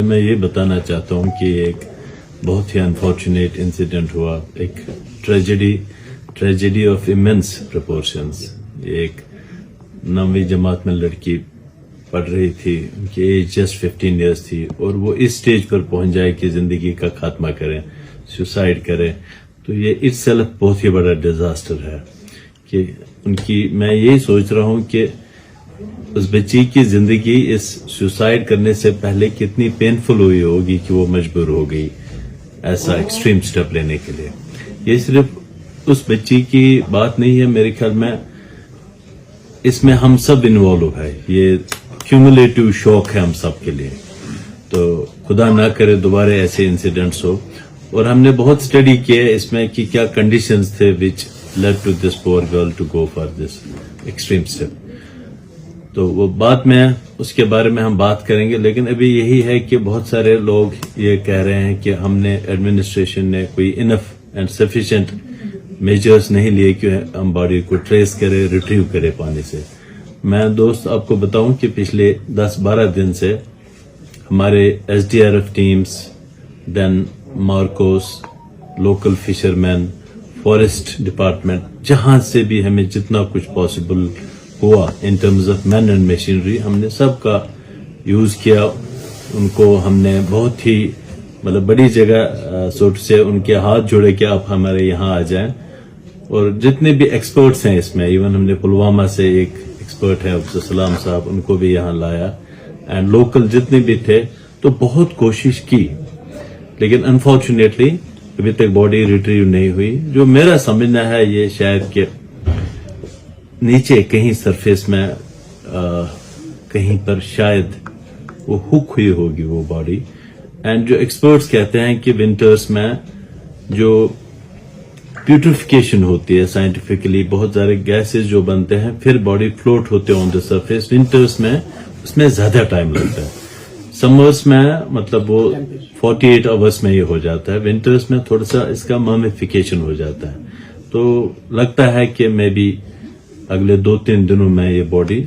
میں یہ بتانا چاہتا ہوں کہ ایک بہت ہی انفارچونیٹ انسیڈنٹ ہوا، ایک ٹریجڈی آف امینس پرپورشنز. ایک 9ویں جماعت میں لڑکی پڑھ رہی تھی، ان کی ایج جسٹ 15 ایئرس تھی، اور وہ اس سٹیج پر پہنچ جائے کہ زندگی کا خاتمہ کریں، سوسائڈ کریں. تو یہ اٹ سیلف بہت ہی بڑا ڈیزاسٹر ہے کہ ان کی، میں یہی سوچ رہا ہوں کہ اس بچی کی زندگی اس سوسائڈ کرنے سے پہلے کتنی پینفل ہوئی ہوگی کہ وہ مجبور ہو گئی ایسا ایکسٹریم سٹیپ لینے کے لیے. یہ صرف اس بچی کی بات نہیں ہے، میرے خیال میں اس میں ہم سب انوالو ہے. یہ کیومولیٹو شوق ہے ہم سب کے لیے. تو خدا نہ کرے دوبارہ ایسے انسیڈنٹس ہو. اور ہم نے بہت اسٹڈی کیا ہے اس میں کہ کیا کنڈیشنز تھے وچ lead to this poor girl to go for this extreme step. تو وہ بعد میں اس کے بارے میں ہم بات کریں گے، لیکن ابھی یہی ہے کہ بہت سارے لوگ یہ کہہ رہے ہیں کہ ہم نے ایڈمنسٹریشن نے کوئی انف اینڈ سفیشینٹ میجرز نہیں لیے کہ ہم باڈی کو ٹریس کرے، ریٹریو کرے پانی سے. میں دوست آپ کو بتاؤں کہ پچھلے 10-12 دن سے ہمارے SDRF ٹیمز، دین مارکوس، لوکل فشرمین، فارسٹ ڈپارٹمنٹ، جہاں سے بھی ہمیں جتنا کچھ پاسبل ہوا in terms of man and machinery, ہم نے سب کا یوز کیا. ان کو ہم نے بہت ہی بڑی جگہ سوٹ سے ان کے ہاتھ جوڑے کہ آپ ہمارے یہاں آ جائیں. اور جتنے بھی ایکسپرٹس ہیں اس میں، ایون ہم نے پلوامہ سے ایک ایکسپرٹ ہے عبدالسلام صاحب، ان کو بھی یہاں لایا، اینڈ لوکل جتنے بھی تھے. تو بہت کوشش کی، لیکن انفارچونیٹلی ابھی تک باڈی ریٹریو نہیں ہوئی. جو میرا سمجھنا ہے یہ شاید کہ نیچے کہیں سرفیس میں کہیں پر شاید وہ ہک ہوئی ہوگی وہ باڈی. اینڈ جو ایکسپرٹس کہتے ہیں کہ ونٹرز میں جو پیوٹریفیکیشن ہوتی ہے سائنٹیفکلی، بہت سارے گیسز جو بنتے ہیں پھر باڈی فلوٹ ہوتے ہیں آن دا سرفیس. ونٹرز میں اس میں زیادہ ٹائم لگتا ہے. سمرز میں وہ 48 آورس میں یہ ہو جاتا ہے. ونٹرز میں تھوڑا سا اس کا ممیفیکیشن ہو جاتا ہے. تو لگتا ہے کہ میں بھی اگلے 2-3 دنوں میں یہ باڈی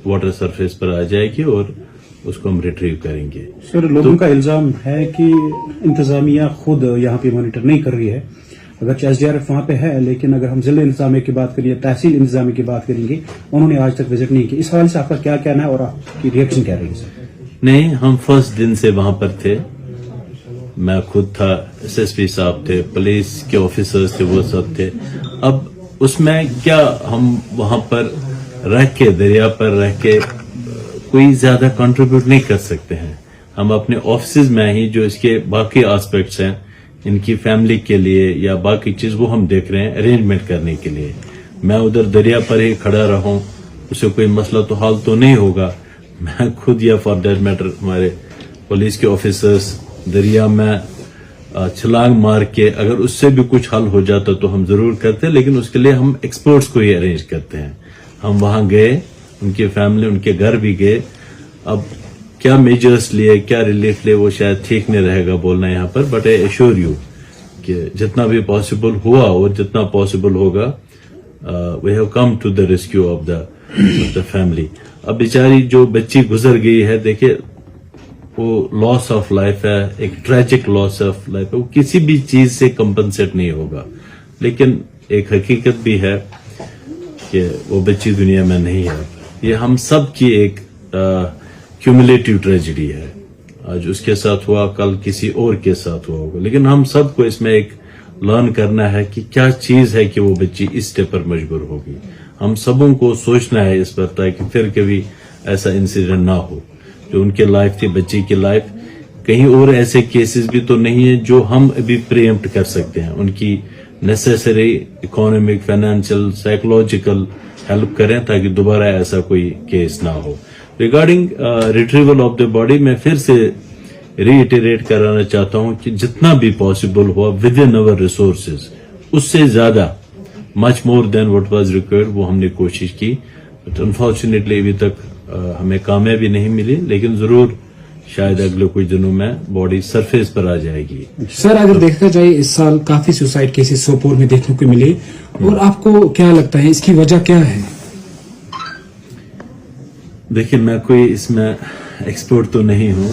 واٹر سرفیس پر آ جائے گی اور اس کو ہم ریٹریو کریں گے. سر، لوگوں کا الزام ہے کہ انتظامیہ خود یہاں پہ مانیٹر نہیں کر رہی ہے. اگرچہ SDRF وہاں پہ ہے، لیکن اگر ہم ضلع انتظامیہ کی بات کریں، تحصیل انتظامیہ کی بات کریں گے، انہوں نے آج تک وزٹ نہیں کی. اس حوالے سے آپ کا کیا کہنا ہے اور آپ کی ریئیکشن کیا رہی ہے سر؟ نہیں، ہم فرسٹ دن سے وہاں پر تھے. میں خود تھا، SSP صاحب تھے، پولیس کے آفیسرز تھے، وہ سب تھے. اب اس میں کیا ہم وہاں پر رہ کے، دریا پر رہ کے کوئی زیادہ کنٹریبیوٹ نہیں کر سکتے ہیں. ہم اپنے آفیسز میں ہی جو اس کے باقی آسپیکٹس ہیں ان کی فیملی کے لیے یا باقی چیز، وہ ہم دیکھ رہے ہیں ارینجمنٹ کرنے کے لیے. میں ادھر دریا پر ہی کھڑا رہوں، اسے کوئی مسئلہ تو حل تو نہیں ہوگا. میں خود یا فار دیٹ میٹر ہمارے پولیس کے آفیسرز دریا میں چھلانگ مار کے اگر اس سے بھی کچھ حل ہو جاتا تو ہم ضرور کرتے، لیکن اس کے لیے ہم ایکسپرٹس کو ہی ارینج کرتے ہیں. ہم وہاں گئے، ان کی فیملی، ان کے گھر بھی گئے. اب کیا میجرز لیے، کیا ریلیف لیے، وہ شاید ٹھیک نہیں رہے گا بولنا یہاں پر، بٹ آئی ایشور یو کہ جتنا بھی پاسبل ہوا اور جتنا پاسبل ہوگا we have come to the rescue of the family. اب بیچاری جو بچی گزر گئی ہے، دیکھیں وہ لاس آف لائف ہے، ایک ٹریجک لاس آف لائف ہے. وہ کسی بھی چیز سے کمپنسیٹ نہیں ہوگا، لیکن ایک حقیقت بھی ہے کہ وہ بچی دنیا میں نہیں ہے. یہ ہم سب کی ایک کیومولیٹو ٹریجڈی ہے. آج اس کے ساتھ ہوا، کل کسی اور کے ساتھ ہوا ہوگا، لیکن ہم سب کو اس میں ایک لرن کرنا ہے کہ کیا چیز ہے کہ وہ بچی اس اسٹیپ پر مجبور ہوگی. ہم سبوں کو سوچنا ہے اس پر تاکہ پھر کبھی ایسا انسیڈنٹ نہ ہو. جو ان کی لائف تھی، بچی کی لائف، کہیں اور ایسے کیسز بھی تو نہیں ہیں جو ہم ابھی پریمپٹ کر سکتے ہیں. ان کی necessary economic, financial, psychological help کریں تاکہ دوبارہ ایسا کوئی کیس نہ ہو. Regarding retrieval of the body, میں پھر سے ری ایٹریٹ کرانا چاہتا ہوں کہ جتنا بھی پاسبل ہوا ود ان اوور ریسورسز، اس سے زیادہ مچ مور دین واٹ واز ریکوائرڈ، وہ ہم نے کوشش کی. بٹ انفارچونیٹلی ابھی تک ہمیں کامیابی نہیں ملی، لیکن ضرور شاید اگلے کچھ دنوں میں باڈی سرفیس پر آ جائے گی. سر، اگر دیکھا جائے اس سال کافی سوسائڈ کیسز سوپور میں دیکھنے کو ملے، اور آپ کو کیا لگتا ہے اس کی وجہ کیا ہے؟ دیکھیں، میں کوئی اس میں ایکسپرٹ تو نہیں ہوں،